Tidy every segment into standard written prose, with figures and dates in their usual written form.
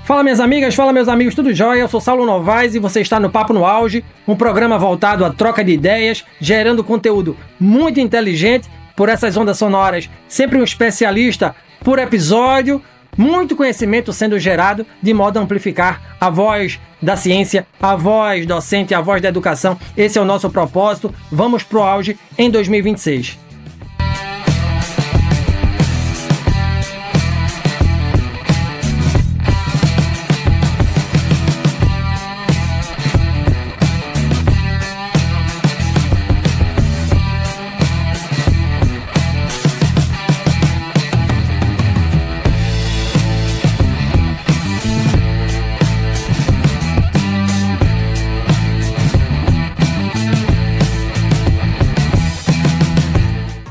Fala minhas amigas, fala meus amigos, tudo jóia? Eu sou Saulo Novaes e você está no Papo no Auge, um programa voltado à troca de ideias, gerando conteúdo muito inteligente por essas ondas sonoras, sempre um especialista por episódio, muito conhecimento sendo gerado de modo a amplificar a voz da ciência, a voz docente, a voz da educação. Esse é o nosso propósito. Vamos pro auge em 2026.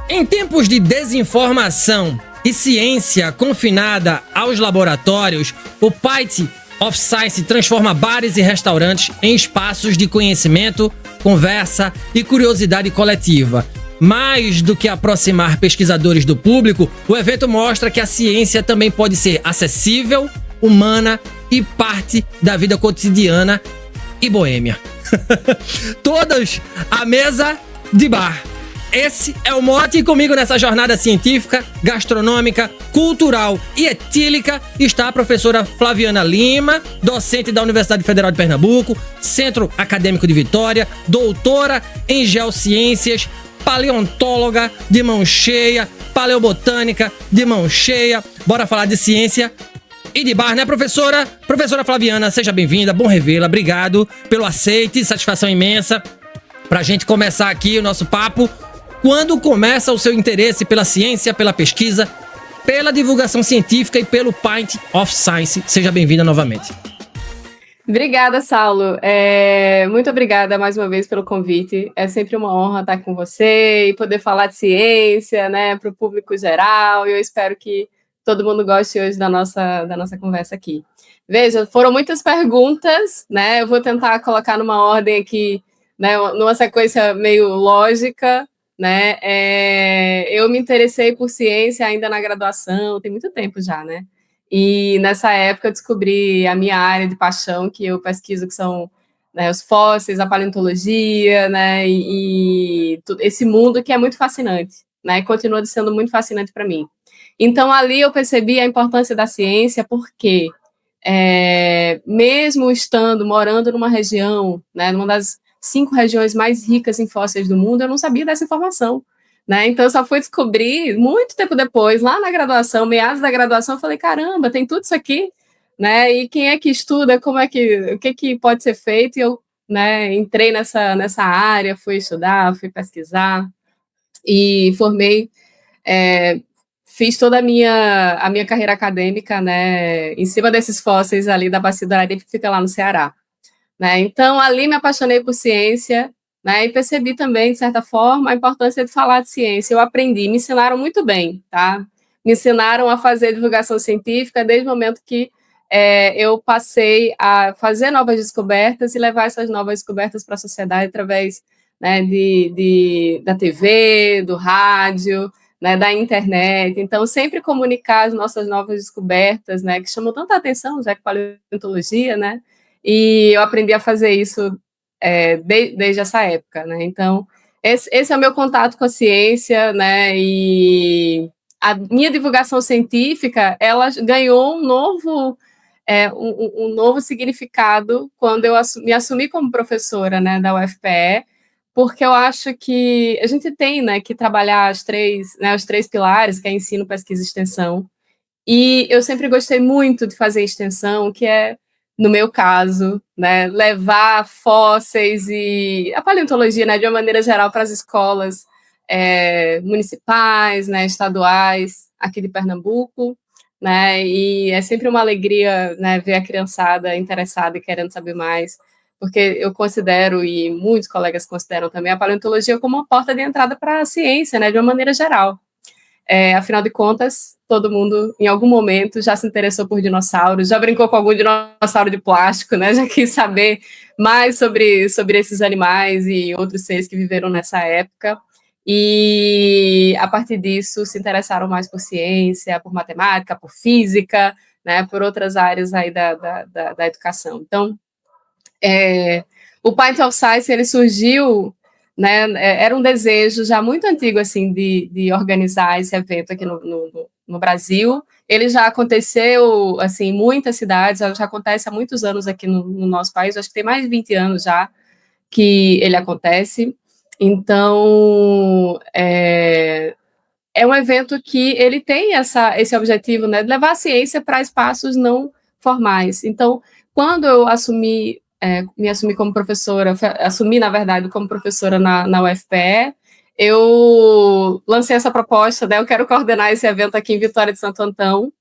Em tempos de desinformação e ciência confinada aos laboratórios, o Pint of Science transforma bares e restaurantes em espaços de conhecimento, conversa e curiosidade coletiva. Mais do que aproximar pesquisadores do público, o evento mostra que a ciência também pode ser acessível, humana e parte da vida cotidiana e boêmia. Todos à mesa de bar. Esse é o mote e comigo nessa jornada científica, gastronômica, cultural e etílica está a professora Flaviana Lima, docente da Universidade Federal de Pernambuco, Centro Acadêmico de Vitória, doutora em Geociências, paleontóloga de mão cheia, paleobotânica de mão cheia. Bora falar de ciência e de bar, né, professora? Professora Flaviana, seja bem-vinda, bom revê-la, obrigado pelo aceite, satisfação imensa pra gente começar aqui o nosso papo. Quando começa o seu interesse pela ciência, pela pesquisa, pela divulgação científica e pelo Pint of Science? Seja bem-vinda novamente. Obrigada, Saulo. Muito obrigada mais uma vez pelo convite. É sempre uma honra estar com você e poder falar de ciência, né, para o público geral. E eu espero que todo mundo goste hoje da nossa conversa aqui. Veja, foram muitas perguntas, né? Eu vou tentar colocar numa ordem aqui, né, numa sequência meio lógica. Né? Eu me interessei por ciência ainda na graduação, tem muito tempo já, né? E nessa época eu descobri a minha área de paixão, que eu pesquiso, que são, né, os fósseis, a paleontologia, né? E esse mundo que é muito fascinante, né? E continua sendo muito fascinante para mim. Então ali eu percebi a importância da ciência, porque mesmo morando numa região, né, numa das 5 regiões mais ricas em fósseis do mundo, eu não sabia dessa informação, né? Então eu só fui descobrir muito tempo depois, lá na graduação, meados da graduação, eu falei, caramba, tem tudo isso aqui, né? E quem é que estuda, o que pode ser feito? E eu, né, entrei nessa área, fui estudar, fui pesquisar e formei, fiz toda a minha carreira acadêmica, né, em cima desses fósseis ali da Bacia do Araripe, que fica lá no Ceará. Né? Então, ali me apaixonei por ciência, né? E percebi também, de certa forma, a importância de falar de ciência. Eu aprendi, me ensinaram muito bem, tá? Me ensinaram a fazer divulgação científica desde o momento que eu passei a fazer novas descobertas e levar essas novas descobertas para a sociedade através, né, da TV, do rádio, né, da internet. Então, sempre comunicar as nossas novas descobertas, né, que chamam tanta atenção, já que paleontologia, né? E eu aprendi a fazer isso desde essa época, né? Então, esse é o meu contato com a ciência, né? E a minha divulgação científica, ela ganhou um novo significado quando eu me assumi como professora, né, da UFPE, porque eu acho que a gente tem, né, que trabalhar os três pilares, que é ensino, pesquisa e extensão. E eu sempre gostei muito de fazer extensão, que é, no meu caso, né, levar fósseis e a paleontologia, né, de uma maneira geral, para as escolas municipais, né, estaduais, aqui de Pernambuco, né, e é sempre uma alegria, né, ver a criançada interessada e querendo saber mais, porque eu considero, e muitos colegas consideram também, a paleontologia como uma porta de entrada para a ciência, né, de uma maneira geral. Afinal de contas, todo mundo, em algum momento, já se interessou por dinossauros, já brincou com algum dinossauro de plástico, né? Já quis saber mais sobre esses animais e outros seres que viveram nessa época. E, a partir disso, se interessaram mais por ciência, por matemática, por física, né, por outras áreas aí da educação. Então, o Pint of Science, ele surgiu, né, era um desejo já muito antigo, assim, de organizar esse evento aqui no Brasil. Ele já aconteceu, assim, em muitas cidades, já acontece há muitos anos aqui no nosso país, acho que tem mais de 20 anos já que ele acontece. Então, é um evento que ele tem esse objetivo, né, de levar a ciência para espaços não formais. Então, quando eu me assumi como professora, na verdade, como professora na UFPE, eu lancei essa proposta, né, eu quero coordenar esse evento aqui em Vitória de Santo Antão,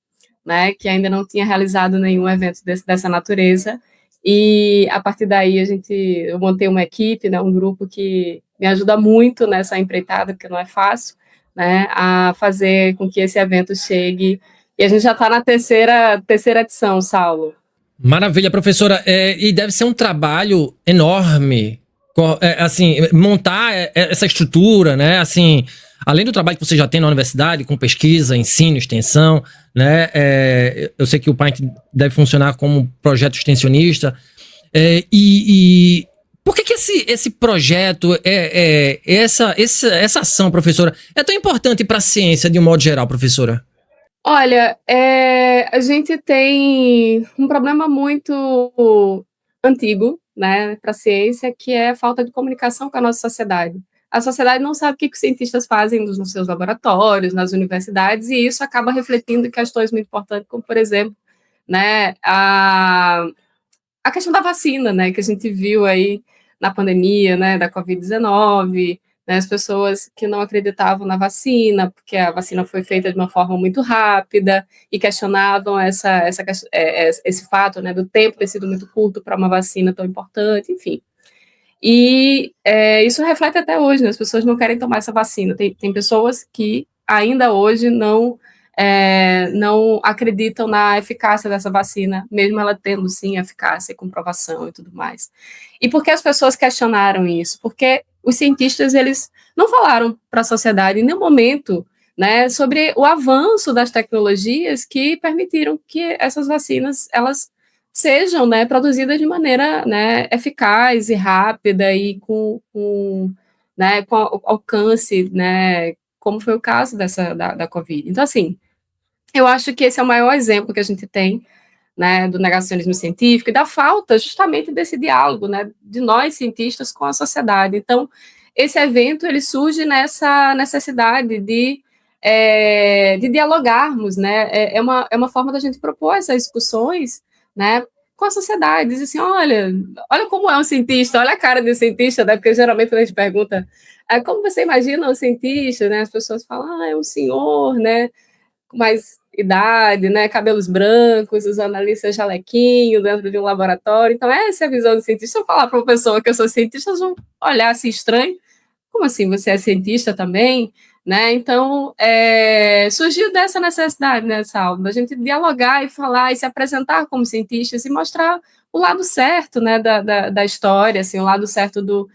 né, que ainda não tinha realizado nenhum evento dessa natureza, e a partir daí eu montei uma equipe, né, um grupo que me ajuda muito nessa empreitada, porque não é fácil, né, a fazer com que esse evento chegue, e a gente já está na terceira edição, Saulo. Maravilha, professora, e deve ser um trabalho enorme, assim, montar essa estrutura, né, assim, além do trabalho que você já tem na universidade, com pesquisa, ensino, extensão, né, eu sei que o Pint deve funcionar como um projeto extensionista, e por que esse projeto, essa ação, professora, é tão importante para a ciência de um modo geral, professora? Olha, a gente tem um problema muito antigo, né, para a ciência, que é a falta de comunicação com a nossa sociedade. A sociedade não sabe o que os cientistas fazem nos seus laboratórios, nas universidades, e isso acaba refletindo em questões muito importantes, como, por exemplo, né, a questão da vacina, né, que a gente viu aí na pandemia, né, da Covid-19, né, as pessoas que não acreditavam na vacina, porque a vacina foi feita de uma forma muito rápida, e questionavam esse fato, né, do tempo ter sido muito curto para uma vacina tão importante, enfim. E isso reflete até hoje, né, as pessoas não querem tomar essa vacina. Tem pessoas que ainda hoje não acreditam na eficácia dessa vacina, mesmo ela tendo, sim, eficácia e comprovação e tudo mais. E por que as pessoas questionaram isso? Porque os cientistas, eles não falaram para a sociedade em nenhum momento, né, sobre o avanço das tecnologias que permitiram que essas vacinas, elas sejam, né, produzidas de maneira, né, eficaz e rápida e com alcance, né, como foi o caso da Covid. Então, assim, eu acho que esse é o maior exemplo que a gente tem, né, do negacionismo científico e da falta justamente desse diálogo, né, de nós cientistas com a sociedade. Então, esse evento, ele surge nessa necessidade de dialogarmos, né, é uma forma da gente propor essas discussões, né, com a sociedade, diz assim, olha como é um cientista, olha a cara de um cientista, né, porque geralmente quando a gente pergunta, como você imagina um cientista, né, as pessoas falam, é um senhor, né, com mais idade, né, cabelos brancos, usando ali seu jalequinho dentro de um laboratório. Então, essa é a visão do cientista. Se eu falar para uma pessoa que eu sou cientista, eles vão olhar assim estranho. Como assim, você é cientista também? Né? Então, surgiu dessa necessidade, né, Saulo, da gente dialogar e falar e se apresentar como cientistas e mostrar o lado certo, né, da história, assim, o lado certo do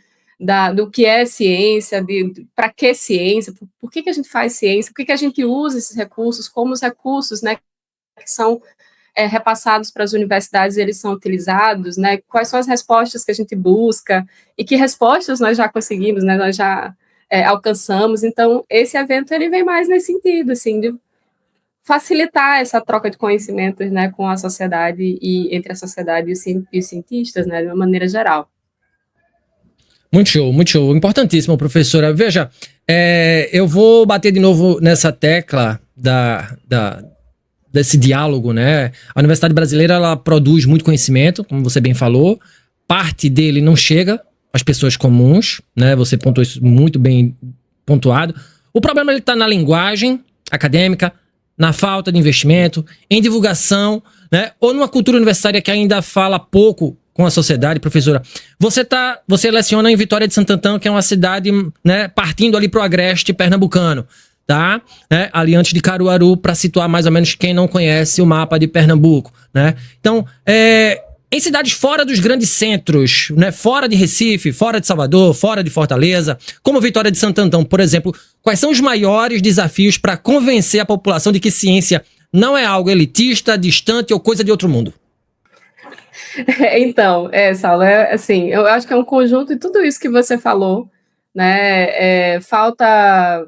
que é ciência, para que ciência, por que a gente faz ciência, por que a gente usa esses recursos, como os recursos, né, que são repassados para as universidades, eles são utilizados, né, quais são as respostas que a gente busca, e que respostas nós já conseguimos, né, nós já alcançamos. Então, esse evento, ele vem mais nesse sentido, assim, de facilitar essa troca de conhecimentos, né, com a sociedade, e entre a sociedade e os cientistas, né, de uma maneira geral. Muito show. Importantíssimo, professora. Veja, eu vou bater de novo nessa tecla desse diálogo, né? A Universidade Brasileira, ela produz muito conhecimento, como você bem falou. Parte dele não chega às pessoas comuns, né? Você pontuou isso muito bem pontuado. O problema está na linguagem acadêmica, na falta de investimento, em divulgação, né? Ou numa cultura universitária que ainda fala pouco com a sociedade. Professora, você leciona em Vitória de Santo Antão, que é uma cidade, né, partindo ali pro agreste pernambucano, tá? Ali antes de Caruaru, para situar mais ou menos quem não conhece o mapa de Pernambuco, né? Então, em cidades fora dos grandes centros, né, fora de Recife, fora de Salvador, fora de Fortaleza, como Vitória de Santo Antão, por exemplo, quais são os maiores desafios para convencer a população de que ciência não é algo elitista, distante ou coisa de outro mundo? Então, Saulo, assim, eu acho que é um conjunto de tudo isso que você falou, né? Falta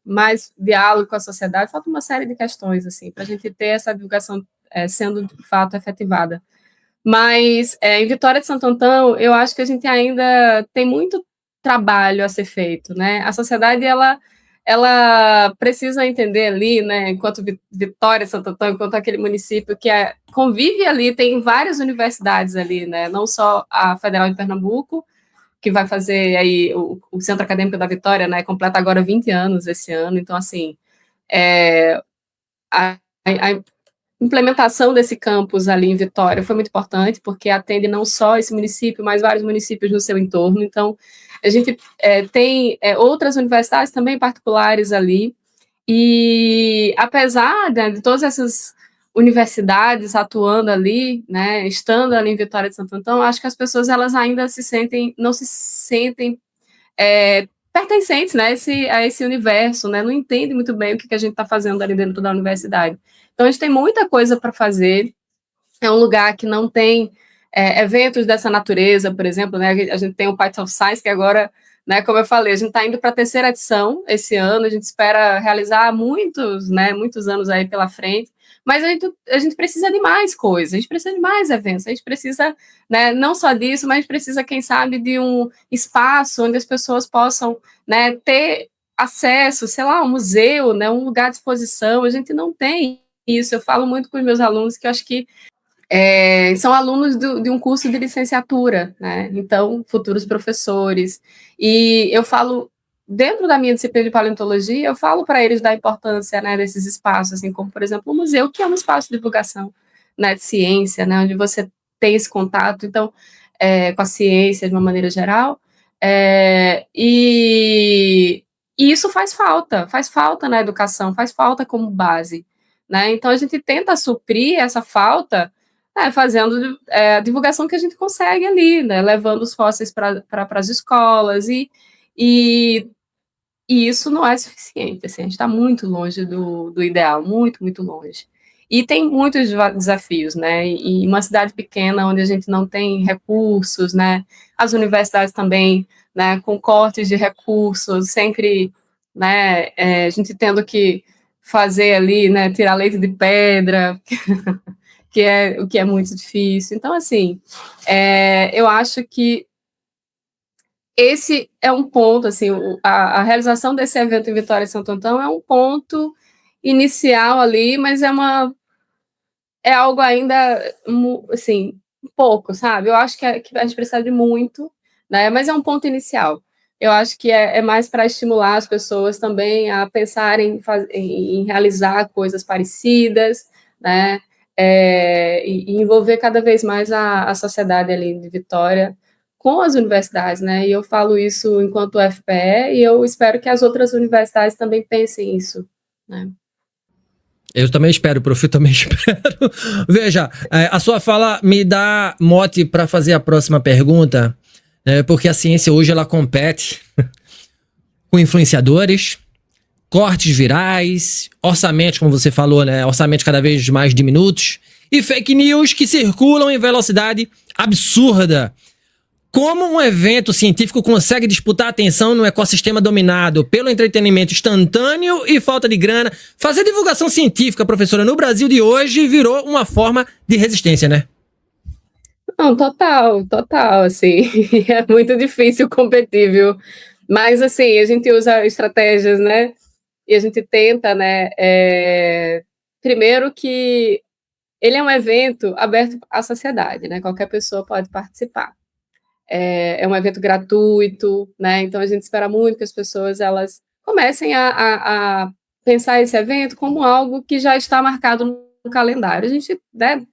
mais diálogo com a sociedade, falta uma série de questões, assim, para a gente ter essa divulgação sendo de fato efetivada. Mas em Vitória de Santo Antão, eu acho que a gente ainda tem muito trabalho a ser feito, né? A sociedade, ela precisa entender ali, né, enquanto Vitória de Santo Antão, enquanto aquele município que convive ali, tem várias universidades ali, né? Não só a Federal de Pernambuco, que vai fazer aí o Centro Acadêmico da Vitória, né? Completa agora 20 anos esse ano, então, assim, a implementação desse campus ali em Vitória foi muito importante, porque atende não só esse município, mas vários municípios no seu entorno. Então, a gente tem outras universidades também particulares ali, e apesar de todas essas universidades atuando ali, né, estando ali em Vitória de Santo Antão, acho que as pessoas elas ainda não se sentem pertencentes, né, a esse universo, né, não entendem muito bem o que a gente está fazendo ali dentro da universidade. Então, a gente tem muita coisa para fazer. É um lugar que não tem eventos dessa natureza, por exemplo, né? A gente tem o Python Science, que agora, né, como eu falei, a gente está indo para a 3ª edição esse ano, a gente espera realizar muitos anos aí pela frente, mas a gente precisa de mais coisas, a gente precisa de mais eventos, a gente precisa, né, não só disso, mas precisa, quem sabe, de um espaço onde as pessoas possam, né, ter acesso, sei lá, um museu, né, um lugar de exposição. A gente não tem isso. Eu falo muito com os meus alunos que eu acho que são alunos de um curso de licenciatura, né? Então, futuros professores. E eu falo, dentro da minha disciplina de paleontologia, eu falo para eles da importância, né, desses espaços, assim como, por exemplo, o museu, que é um espaço de divulgação, né, de ciência, né, onde você tem esse contato, então, com a ciência de uma maneira geral. E isso faz falta na educação, faz falta como base, né? Então, a gente tenta suprir essa falta fazendo a divulgação que a gente consegue ali, né? Levando os fósseis para as escolas, e isso não é suficiente, assim, a gente está muito longe do ideal, muito, muito longe. E tem muitos desafios, né? E uma cidade pequena, onde a gente não tem recursos, né? As universidades também, né, com cortes de recursos, sempre, né, a gente tendo que fazer ali, né, tirar leite de pedra, o que é muito difícil. Então, assim, eu acho que esse é um ponto, assim, a realização desse evento em Vitória de Santo Antão é um ponto inicial ali, mas é algo ainda, assim, pouco, sabe? Eu acho que a gente precisa de muito, né? Mas é um ponto inicial. Eu acho que é mais para estimular as pessoas também a pensarem em realizar coisas parecidas, né? E envolver cada vez mais a sociedade ali de Vitória com as universidades, né? E eu falo isso enquanto UFPE, e eu espero que as outras universidades também pensem isso, né? Eu também espero, prof, eu também espero. Veja, a sua fala me dá mote para fazer a próxima pergunta, porque a ciência hoje ela compete com influenciadores, cortes virais, orçamentos, como você falou, né? Orçamentos cada vez mais diminutos e fake news que circulam em velocidade absurda. Como um evento científico consegue disputar a atenção num ecossistema dominado pelo entretenimento instantâneo e falta de grana? Fazer divulgação científica, professora, no Brasil de hoje virou uma forma de resistência, né? Não, total, assim, é muito difícil competir, viu? Mas, assim, a gente usa estratégias, né? E a gente tenta, né? Primeiro que ele é um evento aberto à sociedade, né? Qualquer pessoa pode participar. É um evento gratuito, né? Então a gente espera muito que as pessoas elas comecem a pensar esse evento como algo que já está marcado no calendário. A gente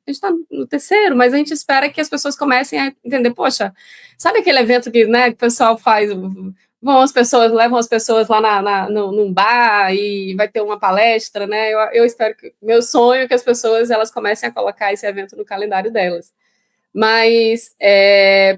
está no 3º, mas a gente espera que as pessoas comecem a entender, poxa, sabe aquele evento que, né, que o pessoal faz, levam as pessoas lá num bar e vai ter uma palestra, né? Eu espero meu sonho é que as pessoas elas comecem a colocar esse evento no calendário delas. Mas,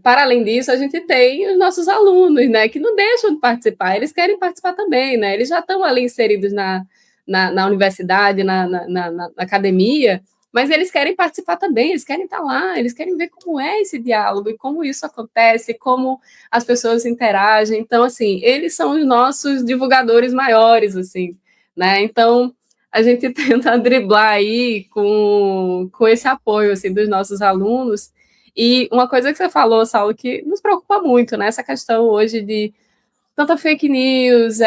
para além disso, a gente tem os nossos alunos, né, que não deixam de participar, eles querem participar também, né, eles já estão ali inseridos na na universidade, na academia, mas eles querem participar também, eles querem estar lá, eles querem ver como é esse diálogo e como isso acontece, como as pessoas interagem. Então, assim, eles são os nossos divulgadores maiores, assim, né? Então, a gente tenta driblar aí com esse apoio, assim, dos nossos alunos. E uma coisa que você falou, Saulo, que nos preocupa muito, né? Essa questão hoje de tanta fake news,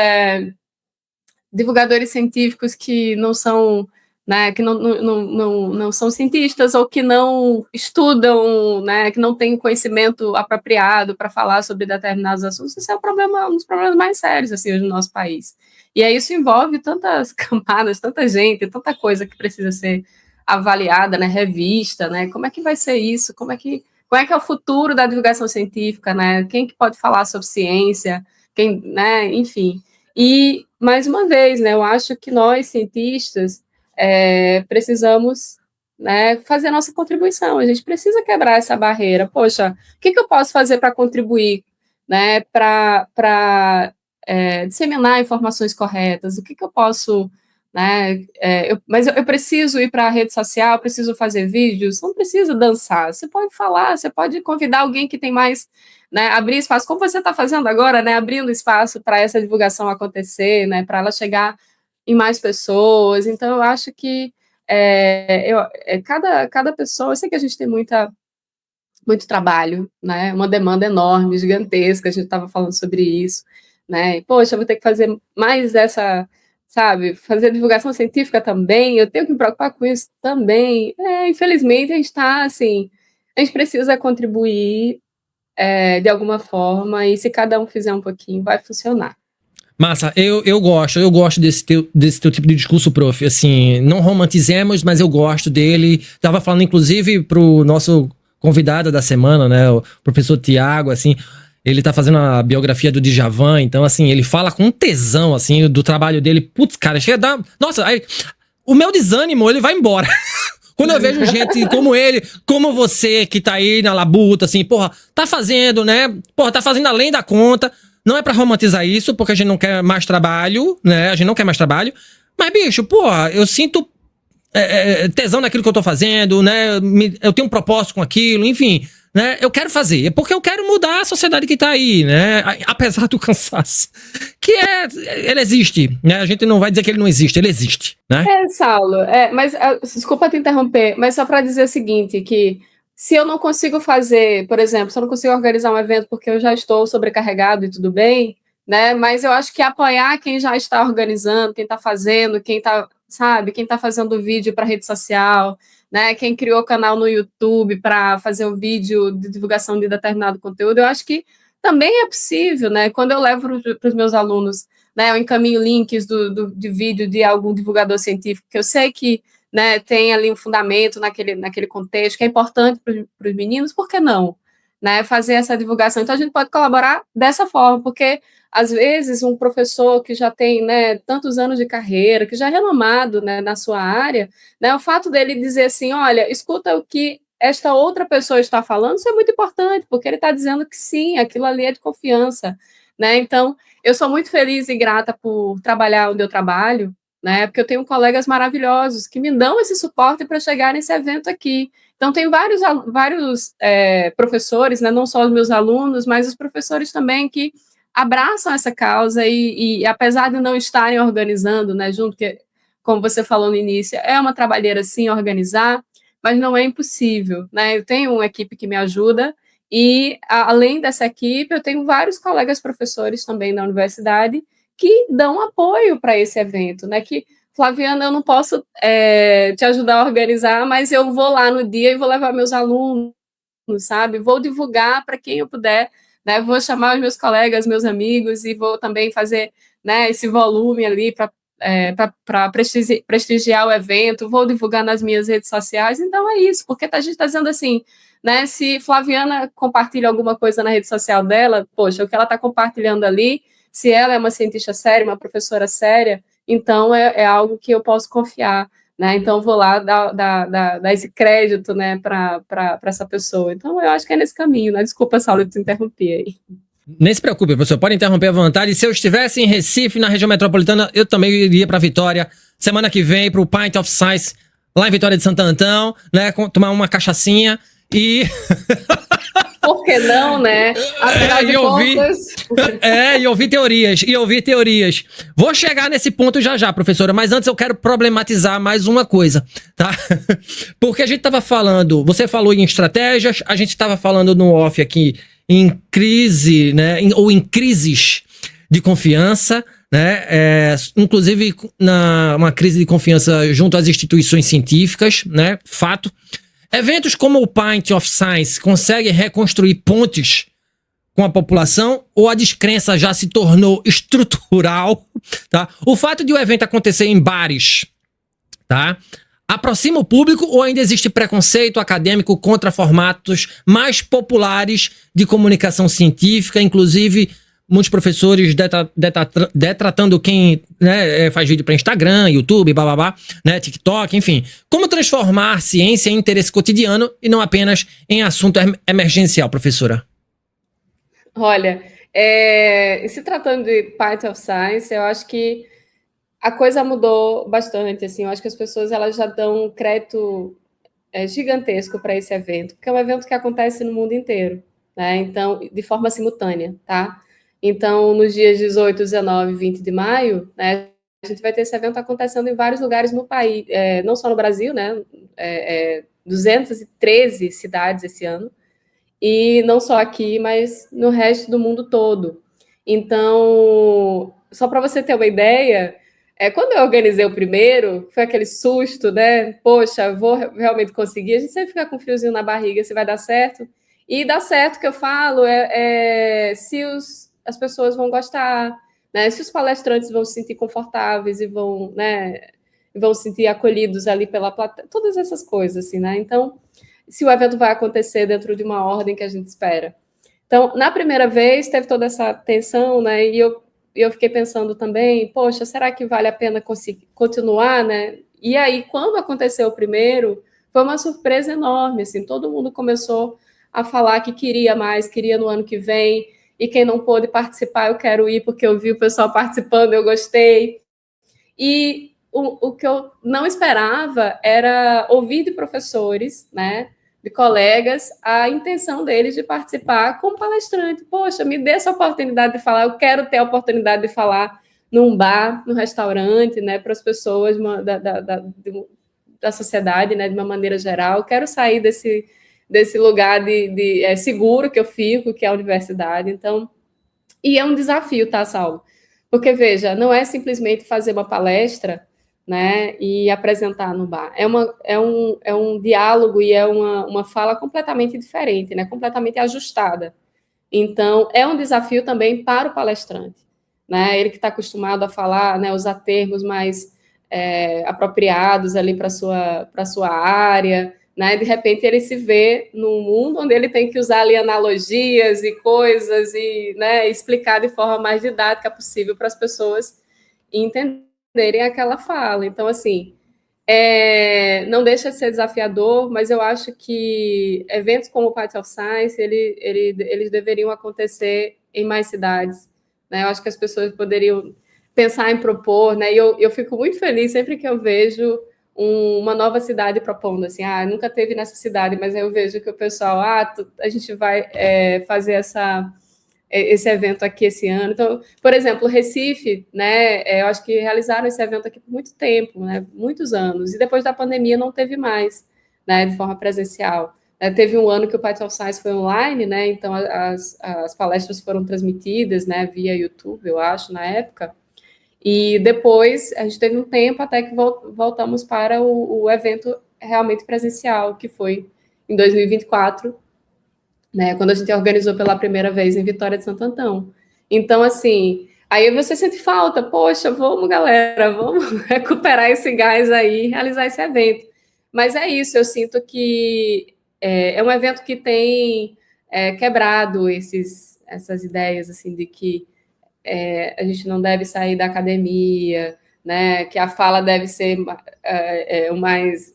divulgadores científicos que não são, né, que não são cientistas ou que não estudam, né, que não têm conhecimento apropriado para falar sobre determinados assuntos. Isso é um dos problemas mais sérios assim, hoje no nosso país. E aí isso envolve tantas camadas, tanta gente, tanta coisa que precisa ser avaliada, né, revista, né? Como é que vai ser isso? Como é que é o futuro da divulgação científica, né? Quem que pode falar sobre ciência? Quem, né? Enfim. E, mais uma vez, né, eu acho que nós, cientistas, precisamos, né, fazer a nossa contribuição. A gente precisa quebrar essa barreira. Poxa, o que eu posso fazer para contribuir, né, para disseminar informações corretas? O que eu posso... Né? Mas eu preciso ir para a rede social, preciso fazer vídeos, não precisa dançar, você pode falar, você pode convidar alguém que tem mais, né, abrir espaço, como você está fazendo agora, né, abrindo espaço para essa divulgação acontecer, né, para ela chegar em mais pessoas. Então eu acho que cada pessoa, eu sei que a gente tem muito trabalho, né, uma demanda enorme, gigantesca, a gente estava falando sobre isso, né, e, poxa, eu vou ter que fazer mais essa... sabe, fazer divulgação científica também, eu tenho que me preocupar com isso também. Infelizmente, a gente está, assim, a gente precisa contribuir de alguma forma, e se cada um fizer um pouquinho, vai funcionar. Massa, eu gosto desse teu tipo de discurso, prof. Assim, não romantizemos, mas eu gosto dele. Tava falando, inclusive, pro nosso convidado da semana, né, o professor Tiago, assim... Ele tá fazendo a biografia do Djavan, então, assim, ele fala com tesão, assim, do trabalho dele. Putz, cara, chega a dar... Nossa, aí, o meu desânimo, ele vai embora. Quando eu vejo gente como ele, como você, que tá aí na labuta, assim, porra, tá fazendo, né? Porra, tá fazendo além da conta. Não é pra romantizar isso, porque a gente não quer mais trabalho, né? A gente não quer mais trabalho. Mas, bicho, porra, eu sinto tesão naquilo que eu tô fazendo, né? Eu tenho um propósito com aquilo, enfim... Né? Eu quero fazer, porque eu quero mudar a sociedade que tá aí, né? Apesar do cansaço, que ele existe, né? A gente não vai dizer que ele não existe, ele existe, né? Saulo, mas desculpa te interromper, mas só para dizer o seguinte, que se eu não consigo fazer, por exemplo, se eu não consigo organizar um evento porque eu já estou sobrecarregado e tudo bem, né? Mas eu acho que apoiar quem já está organizando, quem está fazendo, quem está, sabe, quem está fazendo vídeo para rede social, né, quem criou o canal no YouTube para fazer um vídeo de divulgação de determinado conteúdo, eu acho que também é possível, né? Quando eu levo para os meus alunos, né, eu encaminho links de vídeo de algum divulgador científico, que eu sei que, né, tem ali um fundamento naquele contexto, que é importante para os meninos, por que não? Né, fazer essa divulgação. Então, a gente pode colaborar dessa forma, porque às vezes um professor que já tem, né, tantos anos de carreira, que já é renomado, né, na sua área, né, o fato dele dizer assim, olha, escuta o que esta outra pessoa está falando, isso é muito importante, porque ele está dizendo que sim, aquilo ali é de confiança, né? Então, eu sou muito feliz e grata por trabalhar onde eu trabalho, né, porque eu tenho colegas maravilhosos que me dão esse suporte para chegar nesse evento aqui. Então, tem vários professores, né, não só os meus alunos, mas os professores também que abraçam essa causa e apesar de não estarem organizando, né, junto, que, como você falou no início, é uma trabalheira, sim, organizar, mas não é impossível, né? Eu tenho uma equipe que me ajuda e, além dessa equipe, eu tenho vários colegas professores também na universidade que dão apoio para esse evento, né? Que, Flaviana, eu não posso te ajudar a organizar, mas eu vou lá no dia e vou levar meus alunos, sabe? Vou divulgar para quem eu puder, né? Vou chamar os meus colegas, meus amigos e vou também fazer, né, esse volume ali para prestigiar o evento, vou divulgar nas minhas redes sociais. Então é isso, porque a gente está dizendo assim, né? Se Flaviana compartilha alguma coisa na rede social dela, poxa, o que ela está compartilhando ali, se ela é uma cientista séria, uma professora séria, então é algo que eu posso confiar, né? Então vou lá dar esse crédito, né, para essa pessoa. Então eu acho que é nesse caminho, né? Desculpa, Saulo, eu te interrompi aí. Nem se preocupe, professor, pode interromper à vontade. Se eu estivesse em Recife, na região metropolitana, eu também iria para Vitória semana que vem para o Pint of Science lá em Vitória de Santo Antão, né? Tomar uma cachaçinha e... Por que não, né? Afinal de contas... E ouvir teorias. Vou chegar nesse ponto já, professora, mas antes eu quero problematizar mais uma coisa, tá? Porque a gente estava falando, você falou em estratégias, a gente estava falando no off aqui em crise, né? Ou em crises de confiança, né? Inclusive uma crise de confiança junto às instituições científicas, né? Fato. Eventos como o Pint of Science conseguem reconstruir pontes com a população ou a descrença já se tornou estrutural, tá? O fato de o evento acontecer em bares, tá? Aproxima o público ou ainda existe preconceito acadêmico contra formatos mais populares de comunicação científica, inclusive muitos professores detratando quem, né, faz vídeo para Instagram, YouTube, bababá, né, TikTok, enfim. Como transformar ciência em interesse cotidiano e não apenas em assunto emergencial, professora? Olha, se tratando de Pint of Science, eu acho que a coisa mudou bastante, assim, eu acho que as pessoas elas já dão um crédito gigantesco para esse evento, porque é um evento que acontece no mundo inteiro, né, então, de forma simultânea, tá? Então, nos dias 18, 19 e 20 de maio, né, a gente vai ter esse evento acontecendo em vários lugares no país, não só no Brasil, né, 213 cidades esse ano, e não só aqui, mas no resto do mundo todo. Então, só para você ter uma ideia, quando eu organizei o primeiro, foi aquele susto, né? Poxa, vou realmente conseguir. A gente sempre fica com um friozinho na barriga, se vai dar certo. E dá certo, que eu falo, se as pessoas vão gostar, né? Se os palestrantes vão se sentir confortáveis e vão, né, vão se sentir acolhidos ali pela plateia, todas essas coisas, assim, né? Então, se o evento vai acontecer dentro de uma ordem que a gente espera. Então, na primeira vez, teve toda essa tensão, né? E eu fiquei pensando também, poxa, será que vale a pena continuar, né? E aí, quando aconteceu o primeiro, foi uma surpresa enorme, assim, todo mundo começou a falar que queria mais, queria no ano que vem, e quem não pôde participar, eu quero ir, porque eu vi o pessoal participando, eu gostei. E o que eu não esperava era ouvir de professores, né, de colegas, a intenção deles de participar como palestrante. Poxa, me dê essa oportunidade de falar, eu quero ter a oportunidade de falar num bar, num restaurante, né, para as pessoas da sociedade, né, de uma maneira geral. Eu quero sair desse lugar seguro que eu fico, que é a universidade. Então, e é um desafio, tá, Saulo? Porque, veja, não é simplesmente fazer uma palestra, né, e apresentar no bar. É um diálogo e é uma fala completamente diferente, né, completamente ajustada. Então, é um desafio também para o palestrante, né, ele que está acostumado a falar, né, usar termos mais apropriados ali para a sua área, né, de repente ele se vê num mundo onde ele tem que usar ali analogias e coisas e, né, explicar de forma mais didática possível para as pessoas entenderem aquela fala. Então, assim, não deixa de ser desafiador, mas eu acho que eventos como o Pint of Science, eles deveriam acontecer em mais cidades, né? Eu acho que as pessoas poderiam pensar em propor, né? E eu fico muito feliz sempre que eu vejo uma nova cidade propondo, assim, nunca teve nessa cidade, mas aí eu vejo que o pessoal, a gente vai fazer esse evento aqui esse ano. Então, por exemplo, Recife, né, eu acho que realizaram esse evento aqui por muito tempo, né, muitos anos, e depois da pandemia não teve mais, né, de forma presencial. Teve um ano que o Pint of Science foi online, né, então as palestras foram transmitidas, né, via YouTube, eu acho, na época, e depois a gente teve um tempo até que voltamos para o evento realmente presencial, que foi em 2024, né, quando a gente organizou pela primeira vez em Vitória de Santo Antão. Então, assim, aí você sente falta, poxa, vamos, galera, vamos recuperar esse gás aí, realizar esse evento. Mas é isso, eu sinto que é um evento que tem quebrado essas ideias, assim, de que a gente não deve sair da academia, né, que a fala deve ser o mais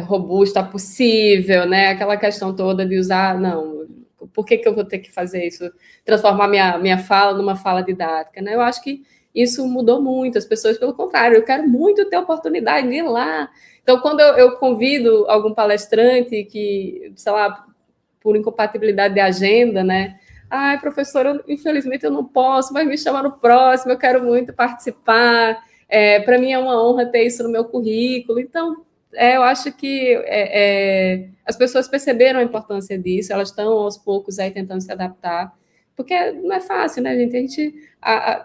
robusta possível, né, aquela questão toda de usar, não, por que eu vou ter que fazer isso, transformar minha fala numa fala didática, né, eu acho que isso mudou muito. As pessoas, pelo contrário, eu quero muito ter a oportunidade de ir lá. Então, quando eu convido algum palestrante que, sei lá, por incompatibilidade de agenda, né? Ai, professora, infelizmente eu não posso, mas me chama no próximo, eu quero muito participar. Para mim é uma honra ter isso no meu currículo. Então, eu acho que as pessoas perceberam a importância disso, elas estão aos poucos aí tentando se adaptar, porque não é fácil, né, gente? A gente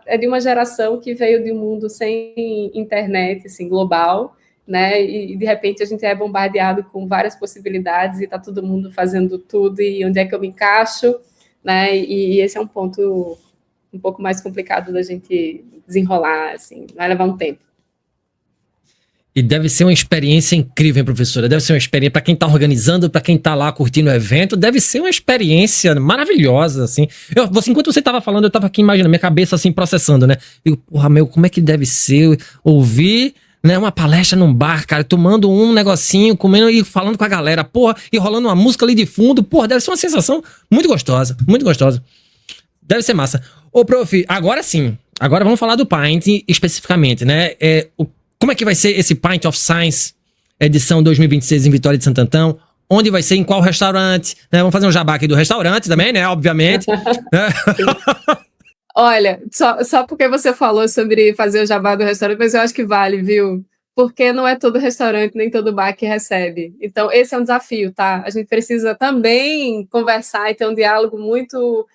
é de uma geração que veio de um mundo sem internet, assim, global, né? E de repente a gente é bombardeado com várias possibilidades e está todo mundo fazendo tudo, e onde é que eu me encaixo, né? E esse é um ponto um pouco mais complicado da gente desenrolar, assim, vai levar um tempo. E deve ser uma experiência incrível, hein, professora? Deve ser uma experiência para quem tá organizando, para quem tá lá curtindo o evento, deve ser uma experiência maravilhosa, assim. Enquanto você tava falando, eu tava aqui imaginando, minha cabeça assim, processando, né? Eu, porra, meu, como é que deve ser ouvir, né, uma palestra num bar, cara, tomando um negocinho, comendo e falando com a galera, porra, e rolando uma música ali de fundo, porra, deve ser uma sensação muito gostosa, muito gostosa. Deve ser massa. Ô, prof, agora sim, agora vamos falar do Pint especificamente, né? Como é que vai ser esse Pint of Science edição 2026 em Vitória de Santo Antão? Onde vai ser? Em qual restaurante? Né? Vamos fazer um jabá aqui do restaurante também, né? Obviamente. Olha, só porque você falou sobre fazer o jabá do restaurante, mas eu acho que vale, viu? Porque não é todo restaurante, nem todo bar que recebe. Então, esse é um desafio, tá? A gente precisa também conversar e ter um diálogo muito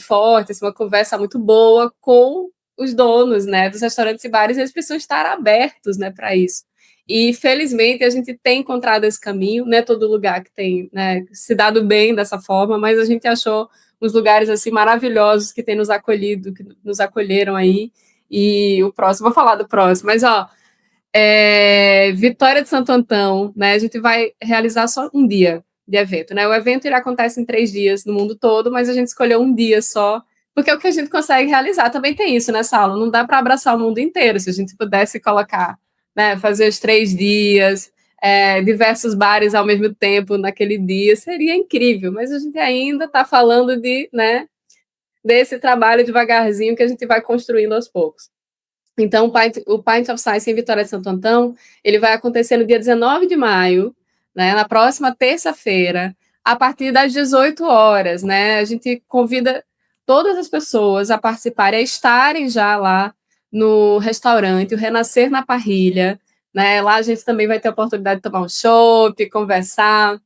forte, assim, uma conversa muito boa com os donos, né, dos restaurantes e bares. Eles precisam estar abertos, né, para isso. E, felizmente, a gente tem encontrado esse caminho. Não é todo lugar que tem, né, se dado bem dessa forma, mas a gente achou uns lugares assim maravilhosos que têm nos acolhido, que nos acolheram aí. E o próximo, vou falar do próximo, mas ó, Vitória de Santo Antão, né? A gente vai realizar só um dia de evento, né? O evento irá acontecer em 3 dias no mundo todo, mas a gente escolheu um dia só, porque é o que a gente consegue realizar. Também tem isso nessa aula, não dá para abraçar o mundo inteiro. Se a gente pudesse colocar, né, fazer os 3 dias, diversos bares ao mesmo tempo naquele dia, seria incrível, mas a gente ainda está falando né, desse trabalho devagarzinho que a gente vai construindo aos poucos. Então, o Pint of Science em Vitória de Santo Antão, ele vai acontecer no dia 19 de maio, né, na próxima terça-feira, a partir das 18 horas, né? A gente convida todas as pessoas a participarem, a estarem já lá no restaurante, o Renascer na Parrilha, né? Lá a gente também vai ter a oportunidade de tomar um chopp, conversar,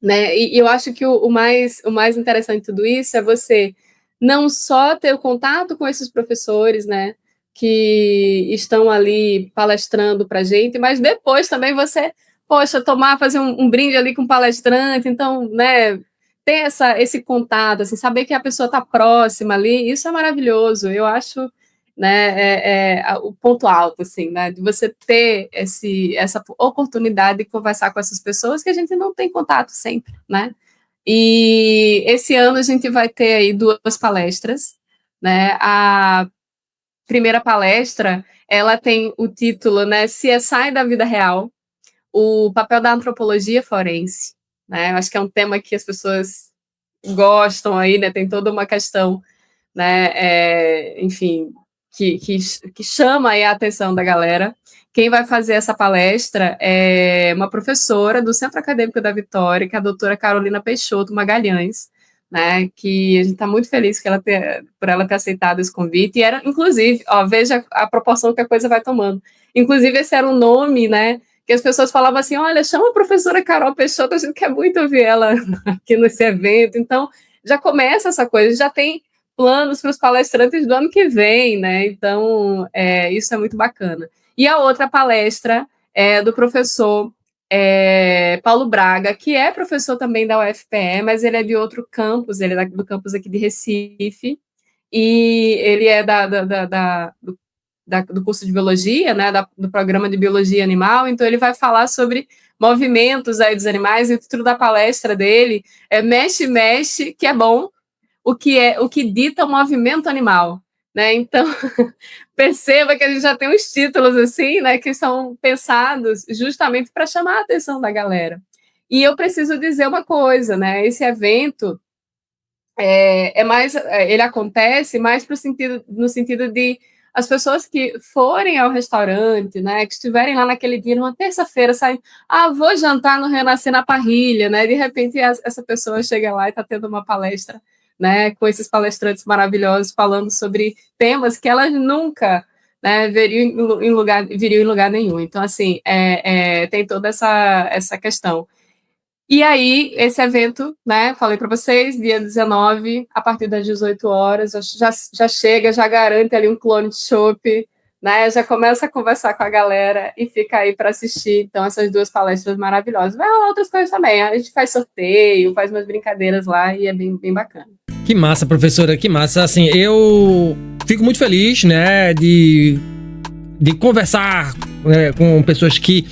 né? E eu acho que o mais interessante de tudo isso é você não só ter o contato com esses professores, né, que estão ali palestrando para a gente, mas depois também você, poxa, fazer um brinde ali com o palestrante. Então, né, ter esse contato, assim, saber que a pessoa está próxima ali, isso é maravilhoso. Eu acho, né, o ponto alto, assim, né, de você ter essa oportunidade de conversar com essas pessoas que a gente não tem contato sempre, né? E esse ano a gente vai ter aí 2 palestras, né? A primeira palestra, ela tem o título, né, CSI da vida real, o papel da antropologia forense, né? Eu acho que é um tema que as pessoas gostam aí, né? Tem toda uma questão, né? Enfim, que chama aí a atenção da galera. Quem vai fazer essa palestra é uma professora do Centro Acadêmico da Vitória, que é a doutora Carolina Peixoto Magalhães, né, que a gente está muito feliz por ela ter aceitado esse convite. E era, inclusive, ó, veja a proporção que a coisa vai tomando. Inclusive, esse era um nome, né, que as pessoas falavam assim, olha, chama a professora Carol Peixoto, a gente quer muito ouvir ela aqui nesse evento. Então, já começa essa coisa, já tem planos para os palestrantes do ano que vem, né? Então, isso é muito bacana. E a outra palestra é do professor Paulo Braga, que é professor também da UFPE, mas ele é de outro campus, ele é do campus aqui de Recife, e ele é do curso de biologia, né, do programa de biologia animal. Então ele vai falar sobre movimentos aí dos animais, e o título da palestra dele é Mexe, Mexe, que é bom, o que dita o movimento animal, né? Então, perceba que a gente já tem uns títulos assim, né, que são pensados justamente para chamar a atenção da galera. E eu preciso dizer uma coisa, né? Esse evento, ele acontece mais no sentido de as pessoas que forem ao restaurante, né, que estiverem lá naquele dia, numa terça-feira, saem, vou jantar no Renascer na Parrilha, né, de repente essa pessoa chega lá e está tendo uma palestra, né, com esses palestrantes maravilhosos falando sobre temas que elas nunca, né, viriam em lugar nenhum. Então, assim, tem toda essa questão. E aí, esse evento, né, falei para vocês, dia 19, a partir das 18 horas, já chega, já garante ali um clone de chopp, né, já começa a conversar com a galera e fica aí para assistir, então, essas 2 palestras maravilhosas. Vai rolar outras coisas também, a gente faz sorteio, faz umas brincadeiras lá e é bem, bem bacana. Que massa, professora, que massa. Assim, eu fico muito feliz, né, de conversar, né, com pessoas que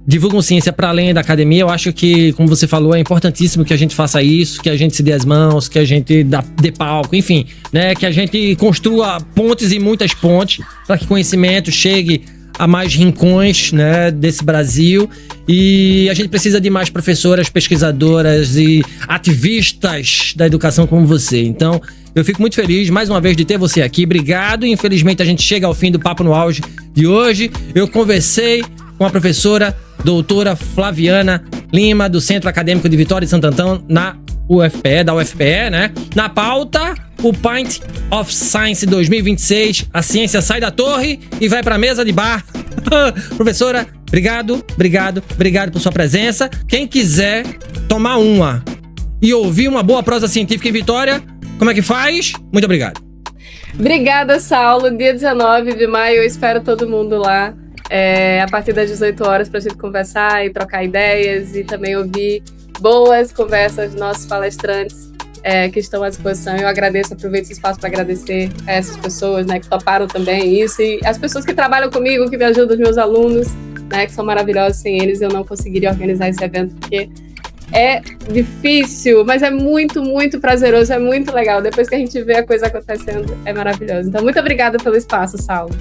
divulgam ciência para além da academia. Eu acho que, como você falou, é importantíssimo que a gente faça isso, que a gente se dê as mãos, que a gente dê palco, enfim, né, que a gente construa pontes e muitas pontes para que conhecimento chegue a mais rincões, né, desse Brasil. E a gente precisa de mais professoras, pesquisadoras e ativistas da educação como você. Então, eu fico muito feliz, mais uma vez, de ter você aqui. Obrigado. Infelizmente, a gente chega ao fim do Papo no Auge de hoje. Eu conversei com a professora doutora Flaviana Lima, do Centro Acadêmico de Vitória de Santo Antão, da UFPE, né? Na pauta, o Pint of Science 2026. A ciência sai da torre e vai pra mesa de bar. Professora, obrigado por sua presença. Quem quiser tomar uma e ouvir uma boa prosa científica em Vitória, como é que faz? Muito obrigado. Obrigada, Saulo. Dia 19 de maio, eu espero todo mundo lá. A partir das 18 horas para a gente conversar e trocar ideias e também ouvir boas conversas dos nossos palestrantes que estão à disposição. Eu aproveito esse espaço para agradecer a essas pessoas, né, que toparam também isso, e as pessoas que trabalham comigo, que me ajudam, os meus alunos, né, que são maravilhosos. Sem eles eu não conseguiria organizar esse evento, porque é difícil, mas é muito, muito prazeroso, é muito legal. Depois que a gente vê a coisa acontecendo, é maravilhoso. Então, muito obrigada pelo espaço, Saulo.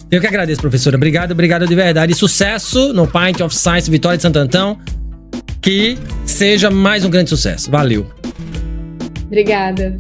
Eu que agradeço, professora. Obrigado de verdade. E sucesso no Pint of Science Vitória de Santo Antão. Que seja mais um grande sucesso. Valeu. Obrigada.